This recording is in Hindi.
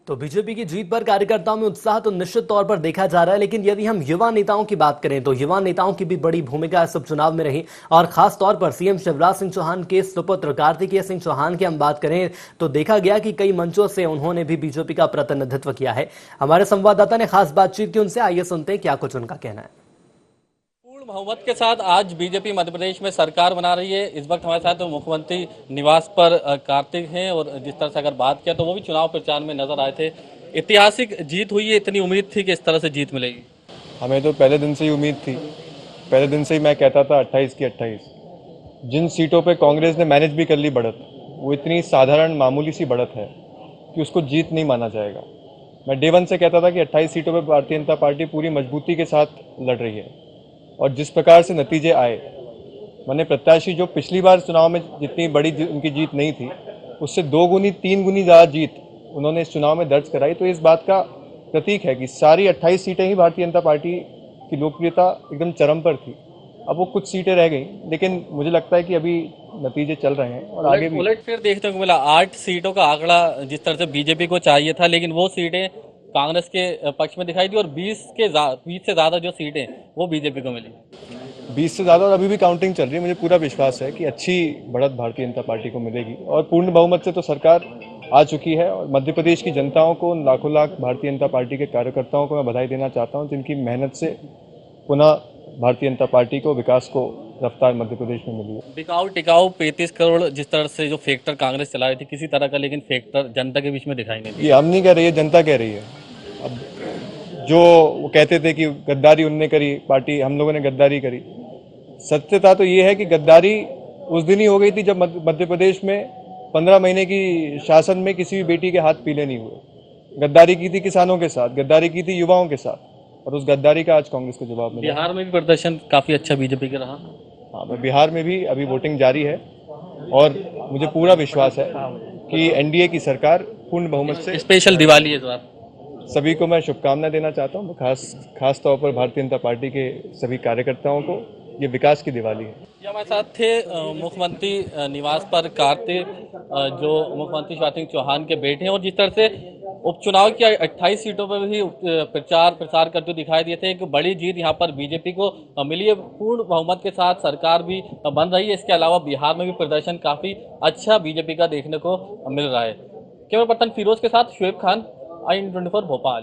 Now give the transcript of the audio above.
तो बीजेपी की जीत पर कार्यकर्ताओं में उत्साह तो निश्चित तौर पर देखा जा रहा है, लेकिन यदि हम युवा नेताओं की बात करें तो युवा नेताओं की भी बड़ी भूमिका इस उपचुनाव में रही। और खास तौर पर सीएम शिवराज सिंह चौहान के सुपुत्र कार्तिकेय सिंह चौहान की हम बात करें तो देखा गया कि कई मंचों से उन्होंने भी बीजेपी का प्रतिनिधित्व किया है। हमारे संवाददाता ने खास बातचीत की उनसे, आइए सुनते हैं क्या कुछ उनका कहना है। पूर्ण बहुमत के साथ आज बीजेपी मध्य प्रदेश में सरकार बना रही है। इस वक्त हमारे साथ मुख्यमंत्री निवास पर कार्तिक हैं और जिस तरह से अगर बात किया तो वो भी चुनाव प्रचार में नजर आए थे। ऐतिहासिक जीत हुई है, इतनी उम्मीद थी कि इस तरह से जीत मिलेगी? हमें तो पहले दिन से ही उम्मीद थी। पहले दिन से ही मैं कहता था 28 की 28। जिन सीटों पे कांग्रेस ने मैनेज भी कर ली बढ़त, वो इतनी साधारण मामूली सी बढ़त है कि उसको जीत नहीं माना जाएगा। मैं डे वन से कहता था कि 28 सीटों पे भारतीय जनता पार्टी पूरी मजबूती के साथ लड़ रही है और जिस प्रकार से नतीजे आए, मैंने प्रत्याशी जो पिछली बार चुनाव में जितनी बड़ी उनकी जीत नहीं थी, उससे 2 गुनी 3 गुनी ज़्यादा जीत उन्होंने इस चुनाव में दर्ज कराई। तो इस बात का प्रतीक है कि सारी 28 सीटें ही भारतीय जनता पार्टी की लोकप्रियता एकदम चरम पर थी। अब वो कुछ सीटें रह गई, लेकिन मुझे लगता है कि अभी नतीजे चल रहे हैं और आगे भी उलट फिर देखने को मिला। 8 सीटों का आंकड़ा जिस तरह से बीजेपी को चाहिए था, लेकिन वो सीटें कांग्रेस के पक्ष में दिखाई दी और 20 से ज्यादा जो सीटें वो बीजेपी को मिली। 20 से ज़्यादा, और अभी भी काउंटिंग चल रही है। मुझे पूरा विश्वास है कि अच्छी बढ़त भारतीय जनता पार्टी को मिलेगी और पूर्ण बहुमत से तो सरकार आ चुकी है। और मध्य प्रदेश की जनताओं को, लाखों लाख भारतीय जनता पार्टी के कार्यकर्ताओं को मैं बधाई देना चाहता हूं, जिनकी मेहनत से पुनः भारतीय जनता पार्टी को, विकास को रफ्तार मध्य प्रदेश में मिली है। बिकाऊ टिकाऊ 35 करोड़ जिस तरह से जो फैक्टर कांग्रेस चला रही थी, किसी तरह का लेकिन फैक्टर जनता के बीच में दिखाई नहीं ये हम नहीं कह रही है, जनता कह रही है। अब जो वो कहते थे कि गद्दारी उनने करी, पार्टी हम लोगों ने गद्दारी करी, सत्यता तो ये है कि गद्दारी उस दिन ही हो गई थी जब मध्य प्रदेश में 15 महीने की शासन में किसी भी बेटी के हाथ पीले नहीं हुए। गद्दारी की थी किसानों के साथ, गद्दारी की थी युवाओं के साथ, और उस गद्दारी का आज कांग्रेस को जवाब मिला। बिहार में भी प्रदर्शन काफी अच्छा बीजेपी का रहा। हाँ, बिहार में भी अभी वोटिंग जारी है और मुझे पूरा विश्वास है कि एनडीए की सरकार पूर्ण बहुमत से। स्पेशल दिवाली है इस बार। सभी को मैं शुभकामनाएं देना चाहता हूँ, खास तौर पर भारतीय जनता पार्टी के सभी कार्यकर्ताओं को। ये विकास की दिवाली है। ये हमारे साथ थे मुख्यमंत्री निवास पर कार्तिक, जो मुख्यमंत्री शिवराज सिंह चौहान के बेटे हैं और जिस तरह से उपचुनाव की 28 सीटों पर भी प्रसार करते हुए दिखाई दिए थे। एक बड़ी जीत यहाँ पर बीजेपी को मिली है, पूर्ण बहुमत के साथ सरकार भी बन रही है। इसके अलावा बिहार में भी प्रदर्शन काफी अच्छा बीजेपी का देखने को मिल रहा है। कैमरा पर्सन फिरोज के साथ शुएब खान, IN24 भोपाल।